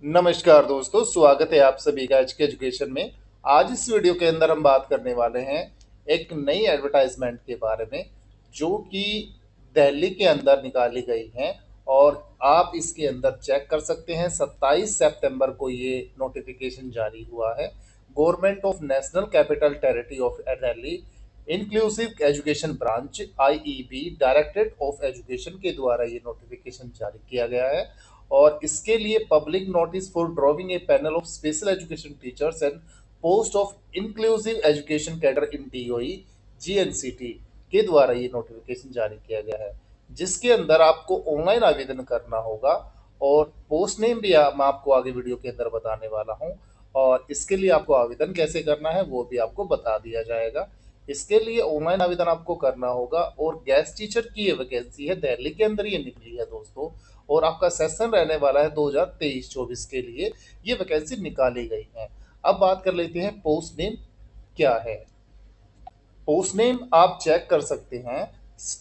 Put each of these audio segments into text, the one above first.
नमस्कार दोस्तों, स्वागत है आप सभी का आज के एजुकेशन में। आज इस वीडियो के अंदर हम बात करने वाले हैं एक नई एडवर्टाइजमेंट के बारे में जो कि दिल्ली के अंदर निकाली गई है। और आप इसके अंदर चेक कर सकते हैं 27 सितंबर को ये नोटिफिकेशन जारी हुआ है। Government of national capital territory of Delhi inclusive education branch IEB directorate of education के द्वारा ये नोटिफिकेशन जारी किया गया है। और इसके लिए public notice for drawing a panel of special education teachers and post of inclusive education cadre in TOE GNCT के द्वारा ये नोटिफिकेशन जारी किया गया है, जिसके अंदर आपको ऑनलाइन आवेदन करना होगा। और पोस्ट नेम भी मैं आपको आगे वीडियो के अंदर बताने वाला हूँ। और इसके लिए आपको आवेदन कैसे करना है वो भी आपको बता दिया जाएगा। इसके लिए ऑनलाइन आवेदन आपको करना होगा। और गेस्ट टीचर की ये वैकेंसी है, दिल्ली के अंदर ये निकली है दोस्तों। और आपका सेशन रहने वाला है 2023-24 के लिए ये वैकेंसी निकाली गई है। अब बात कर लेते हैं पोस्ट नेम क्या है। पोस्ट नेम आप चेक कर सकते हैं।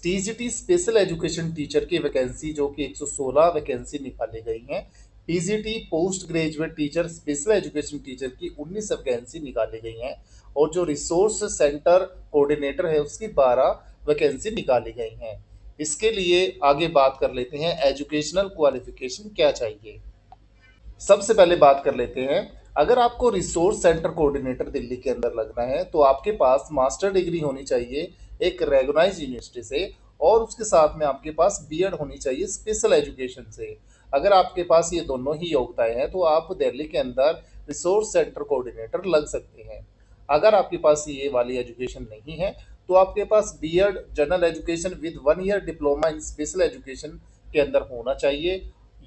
टीजीटी स्पेशल एजुकेशन टीचर की वैकेंसी जो कि 116 वैकेंसी निकाली गई हैं। PGT post graduate teacher special education teacher की 19 वैकेंसी निकाली गई हैं। और जो रिसोर्स सेंटर कोऑर्डिनेटर है उसकी 12 वैकेंसी निकाली गई हैं। इसके लिए आगे बात कर लेते हैं एजुकेशनल क्वालिफिकेशन क्या चाहिए। सबसे पहले बात कर लेते हैं, अगर आपको रिसोर्स सेंटर कोऑर्डिनेटर दिल्ली के अंदर लगना है तो आपके पास मास्टर डिग्री होनी चाहिए एक रेगनाइज यूनिवर्सिटी से। और उसके साथ में आपके पास बीएड होनी चाहिए स्पेशल एजुकेशन से। अगर आपके पास ये दोनों ही योग्यताएं हैं तो आप दिल्ली के अंदर रिसोर्स सेंटर कोऑर्डिनेटर लग सकते हैं। अगर आपके पास ये वाली एजुकेशन नहीं है तो आपके पास BEd general education with 1 year diploma in special education के अंदर होना चाहिए,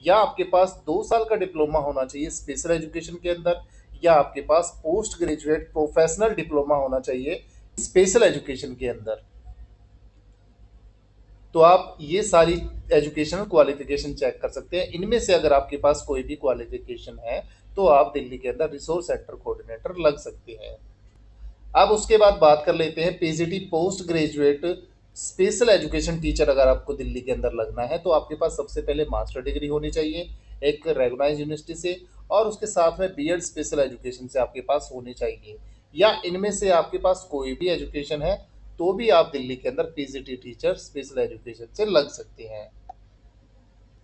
या आपके पास 2 साल का डिप्लोमा होना चाहिए स्पेशल एजुकेशन के अंदर, या आपके पास पोस्ट ग्रेजुएट प्रोफेशनल डिप्लोमा होना चाहिए स्पेशल एजुकेशन के अंदर। तो आप ये सारी एजुकेशनल क्वालिफिकेशन चेक कर सकते हैं। इनमें से अगर आपके पास कोई भी क्वालिफिकेशन है तो आप दिल्ली के अंदर रिसोर्स सेंटर कोऑर्डिनेटर लग सकते हैं। अब उसके बाद बात कर लेते हैं PGT post graduate special education teacher. अगर आपको दिल्ली के अंदर लगना है तो आपके पास सबसे पहले मास्टर डिग्री होनी चाहिए एक रेगनाइज यूनिवर्सिटी से। और उसके साथ में बीएड स्पेशल एजुकेशन से आपके पास होनी चाहिए, या इनमें से आपके पास कोई भी एजुकेशन है तो भी आप दिल्ली के अंदर पीजीटी टीचर स्पेशल एजुकेशन से लग सकते हैं।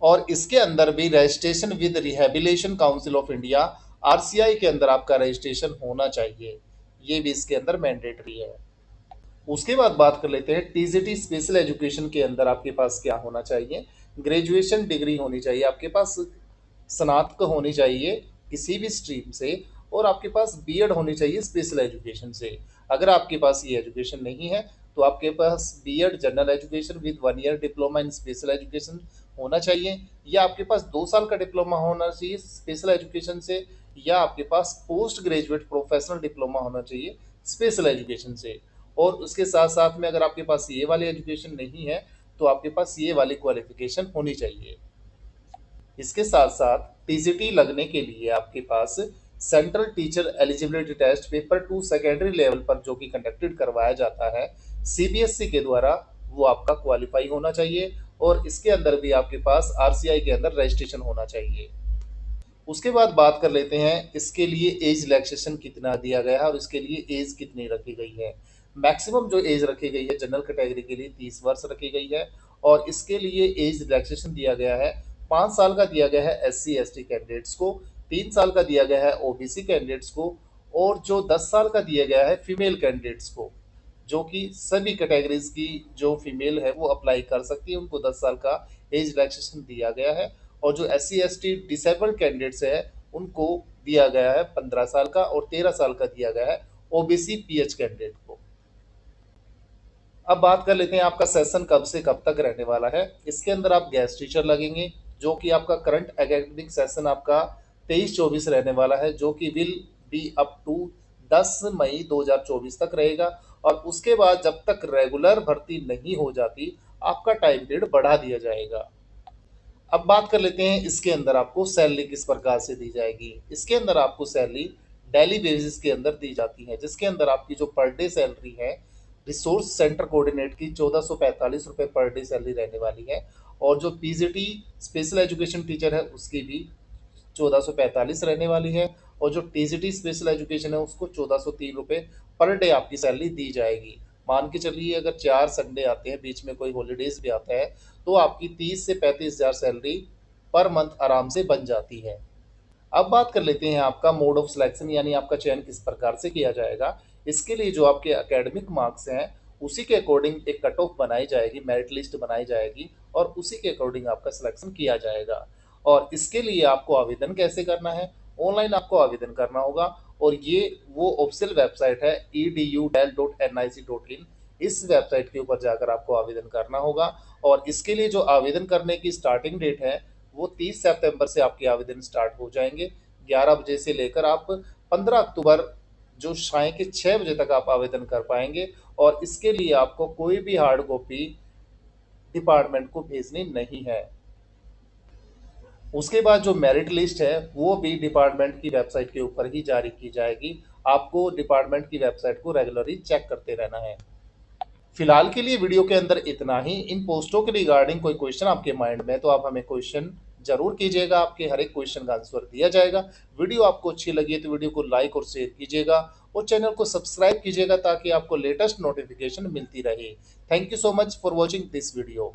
और इसके अंदर भी registration with rehabilitation council of India RCI के अंदर आपका रजिस्ट्रेशन होना चाहिए, ये भी इसके अंदर मैंडेटरी है। उसके बाद बात कर लेते हैं टीजीटी स्पेशल एजुकेशन के अंदर आपके पास क्या होना चाहिए। ग्रेजुएशन डिग्री होनी चाहिए आपके पास, स्नातक होनी चाहिए किसी भी स्ट्रीम से। और आपके पास बीएड होनी चाहिए स्पेशल एजुकेशन से। अगर आपके पास ये एजुकेशन नहीं है तो आपके पास BEd general education with 1 year diploma in special education होना चाहिए, या आपके पास 2 साल का डिप्लोमा होना चाहिए स्पेशल एजुकेशन से, या आपके पास पोस्ट ग्रेजुएट प्रोफेशनल डिप्लोमा होना चाहिए स्पेशल एजुकेशन से। और उसके साथ साथ में अगर आपके पास ये वाली एजुकेशन नहीं है तो आपके पास ये वाली क्वालिफिकेशन होनी चाहिए। इसके साथ साथ टीजीटी लगने के लिए आपके पास central teacher eligibility test paper 2 secondary level पर जो कि कंडक्टेड करवाया जाता है सीबीएसई के द्वारा, वो आपका क्वालिफाई होना चाहिए। और इसके अंदर भी आपके पास आरसीआई के अंदर रजिस्ट्रेशन होना चाहिए। उसके बाद बात कर लेते हैं इसके लिए एज रिलैक्सेशन कितना दिया गया है और इसके लिए एज कितनी रखी गई है। मैक्सिमम जो एज रखी गई है जनरल कैटेगरी के लिए 30 वर्ष रखी गई है। और इसके लिए एज रिलैक्सेशन दिया गया है 5 साल का दिया गया है एससी एसटी कैंडिडेट्स को, 3 साल का दिया गया है ओबीसी कैंडिडेट्स को, और जो 10 साल का दिया गया है फीमेल कैंडिडेट्स को, जो कि सभी कैटेगरीज की जो फीमेल है वो अप्लाई कर सकती है, उनको 10 साल का एज रिलैक्सेशन दिया गया है। और जो S C S T disabled candidates है उनको दिया गया है 15 साल का, और 13 साल का दिया गया है ओबीसी पीएच कैंडिडेट को। अब बात कर लेते हैं आपका सेशन कब से कब तक रहने वाला है। इसके अंदर आप गेस्ट टीचर लगेंगे, जो कि आपका करंट एकेडमिक सेशन आपका 23-24 रहने वाला है, जो कि विल बी अप टू 10 मई 2024 तक रहेगा। और उसके बाद जब तक रेगुलर भर्ती नहीं हो जाती आपका टाइम पीरियड बढ़ा दिया जाएगा। अब बात कर लेते हैं इसके अंदर आपको सैलरी किस प्रकार से दी जाएगी। इसके अंदर आपको सैलरी डेली बेसिस के अंदर दी जाती है, जिसके अंदर आपकी जो पर डे सैलरी है रिसोर्स सेंटर कोऑर्डिनेट की 1445 रुपये पर डे सैलरी रहने वाली है। और जो पीजीटी स्पेशल एजुकेशन टीचर है उसकी भी 1445 रहने वाली है। और जो टीजीटी स्पेशल एजुकेशन है उसको 1403 रुपये पर डे आपकी सैलरी दी जाएगी। मान के चलिए अगर 4 संडे आते हैं, बीच में कोई हॉलीडेज भी आता है, तो आपकी 30 से 35 हज़ार सैलरी पर मंथ आराम से बन जाती है। अब बात कर लेते हैं आपका मोड ऑफ सिलेक्शन, यानी आपका चयन किस प्रकार से किया जाएगा। इसके लिए जो आपके एकेडमिक मार्क्स हैं उसी के अकॉर्डिंग एक कट ऑफ बनाई जाएगी, मेरिट लिस्ट बनाई जाएगी और उसी के अकॉर्डिंग आपका सिलेक्शन किया जाएगा। और इसके लिए आपको आवेदन कैसे करना है, ऑनलाइन आपको आवेदन करना होगा। और ये वो ऑफिशियल वेबसाइट है edu.del.nic.in, इस वेबसाइट के ऊपर जाकर आपको आवेदन करना होगा। और इसके लिए जो आवेदन करने की स्टार्टिंग डेट है वो 30 सितंबर से आपके आवेदन स्टार्ट हो जाएंगे 11 बजे से लेकर आप 15 अक्टूबर जो शाम के 6 बजे तक आप आवेदन कर पाएंगे। और इसके लिए आपको कोई भी हार्ड कॉपी डिपार्टमेंट को भेजनी नहीं है। उसके बाद जो मेरिट लिस्ट है वो भी डिपार्टमेंट की वेबसाइट के ऊपर ही जारी की जाएगी। आपको डिपार्टमेंट की वेबसाइट को रेगुलरली चेक करते रहना है। फिलहाल के लिए वीडियो के अंदर इतना ही। इन पोस्टों के रिगार्डिंग कोई क्वेश्चन आपके माइंड में है तो आप हमें क्वेश्चन जरूर कीजिएगा, आपके हर एक क्वेश्चन का आंसर दिया जाएगा। वीडियो आपको अच्छी लगी है तो वीडियो को लाइक और शेयर कीजिएगा और चैनल को सब्सक्राइब कीजिएगा ताकि आपको लेटेस्ट नोटिफिकेशन मिलती रहे। Thank you so much for watching this video.